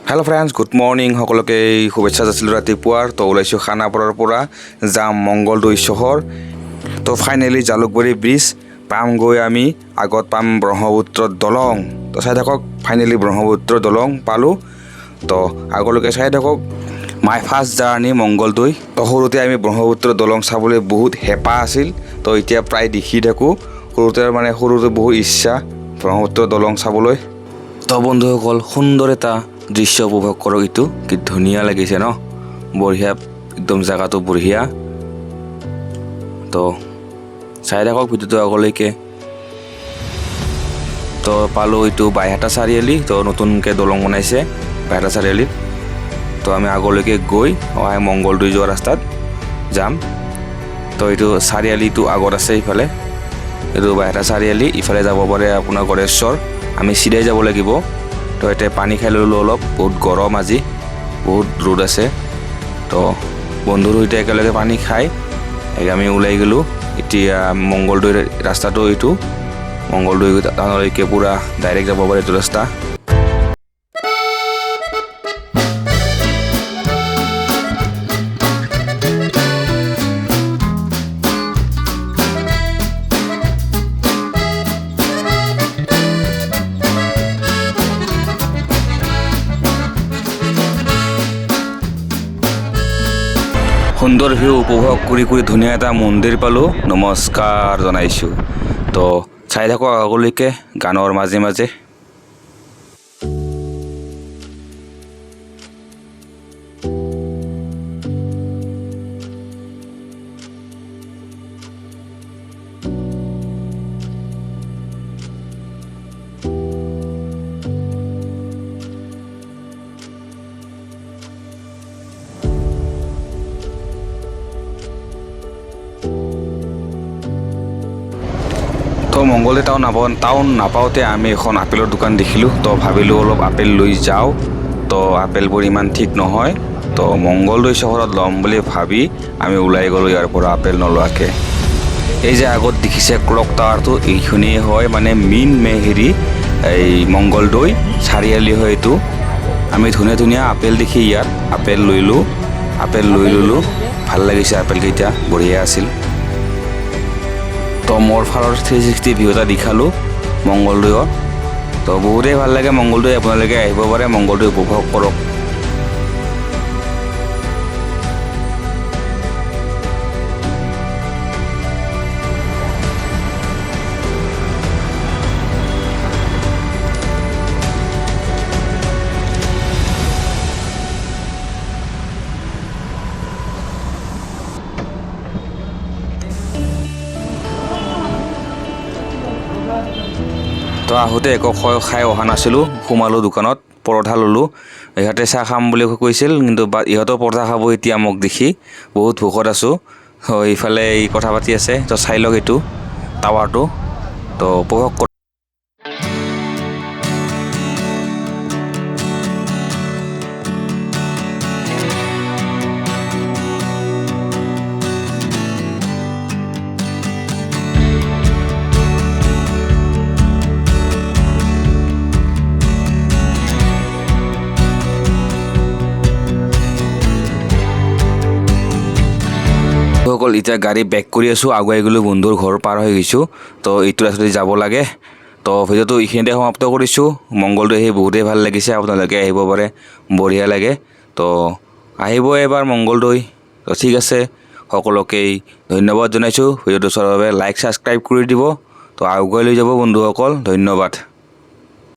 hello friends good morning সকলকে শুভেচ্ছা যাচিলো ৰাতিপুৱাৰ তো ওলাইছো খানাপাৰাৰ পৰা যাম মংগলদৈ চহৰ তো ফাইনালি জালুকবাৰী ব্ৰিজ পাম গৈ আমি আগত পাম ব্ৰহ্মপুত্ৰ দলং তো চাই থাকক ফাইনালি ব্ৰহ্মপুত্ৰ দলং পালো তো আগলৈকে চাই থাকক মাই ফাৰ্ষ্ট জাৰ্নি মংগলদৈ তো সৰুতে আমি ব্ৰহ্মপুত্ৰ দলং চাবলৈ বহুত হেপা আছিল তো এতিয়া প্ৰায় দেখি থাকো সৰুতে বহুত ইচ্ছা ব্ৰহ্মপুত্ৰ দলং চাবলৈ তো বন্ধুসকল সুন্দৰ এটা দৃশ্য উপভোগ কৰক ইটো কি ধুনীয়া লাগিছে ন বঢ়িয়া একদম জায়গাটো বঢ়িয়া তো চাই থাকক ভিডিওটো আগলৈকে তো পালো ইটো বাইহাটা চাৰিআলি তো নতুনকৈ দলং বনাইছে বাইহাটা চাৰিআলিত তো আমি আগলৈকে গৈ অহাই মংগলদৈ যোৱা ৰাস্তাত যাম তো এইটো চাৰিআলিটো আগত আছে ইফালে এইটো বাইহাটা চাৰিআলি ইফালে যাব পাৰে আপোনাৰ গড়েশ্বৰ আমি সিধাই যাব লাগিব তো এতে পানী খাই ললো অলপ বহুত গৰম আজি বহুত ৰ'দ আছে তো বন্ধুৰ সৈতে একেলগে পানী খাই আমি ওলাই গলো এতিয়া মংগলদৈ ৰাস্তাটো এইটো মংগলদৈ টাউনলৈকে পুৰা ডাইৰেক্ট যাব পাৰে এইটো ৰাস্তা সুন্দৰ ভিউ উপভোগ কৰি ধুনীয়া এটা মন্দিৰ পালো নমস্কাৰ জনাইছো তো চাই থাকক আগলৈকে গানৰ মাজে মাজে তো মংগলদৈ টাউন নাপাওঁতে আমি এখন আপেলৰ দোকান দেখিলোঁ তো ভাবিলোঁ অলপ আপেল লৈ যাওঁ তো আপেলবোৰ ইমান ঠিক নহয় তো মংগলদৈ চহৰত ল'ম বুলি ভাবি আমি ওলাই গ'লোঁ ইয়াৰ পৰা আপেল নলোৱাকৈ এই যে আগত দেখিছে ক্লক টাৱাৰটো এইখিনিয়ে হয় মানে মেইন এই মংগলদৈ চাৰিআলি হয় এইটো আমি ধুনীয়া আপেল দেখি ইয়াত আপেল লৈ ল'লোঁ ভাল লাগিছে আপেলকেইটা বঢ়িয়া আছিল তো মোৰ ফালৰ 360 ভিউ এটা দেখালোঁ মংগলদৈৰ তো বহুতেই ভাল লাগে মংগলদৈ আপোনালোকে আহিব পাৰে মংগলদৈ উপভোগ কৰক তো আহোঁতে একো খাই অহা নাছিলোঁ সোমালোঁ দোকানত পৰঠা ল'লোঁ ইহঁতে চাহ খাম বুলি কৈছিল কিন্তু ইহঁতেও পৰঠা খাব এতিয়া মোক দেখি বহুত ভোকত আছোঁ ইফালে এই কথা পাতি আছে তো চাই লওক এইটো টাৱাৰটো তো উপভোগ কৰক সকল এতিয়া গাড়ী বেক কৰি আছোঁ আগুৱাই গ'লোঁ বন্ধুৰ ঘৰ পাৰ হৈ গৈছোঁ তো এইটো ৰাস্তাতে যাব লাগে তো ভিডিঅ'টো এইখিনিতে সমাপ্ত কৰিছোঁ মংগলদৈ আহি বহুতেই ভাল লাগিছে আপোনালোকে আহিব পাৰে বঢ়িয়া লাগে তো আহিব এবাৰ মংগলদৈ তো ঠিক আছে সকলোকেই ধন্যবাদ জনাইছোঁ ভিডিঅ'টো চোৱাৰ বাবে লাইক ছাবস্ক্ৰাইব কৰি দিব তো আগুৱাই লৈ যাব বন্ধুসকল ধন্যবাদ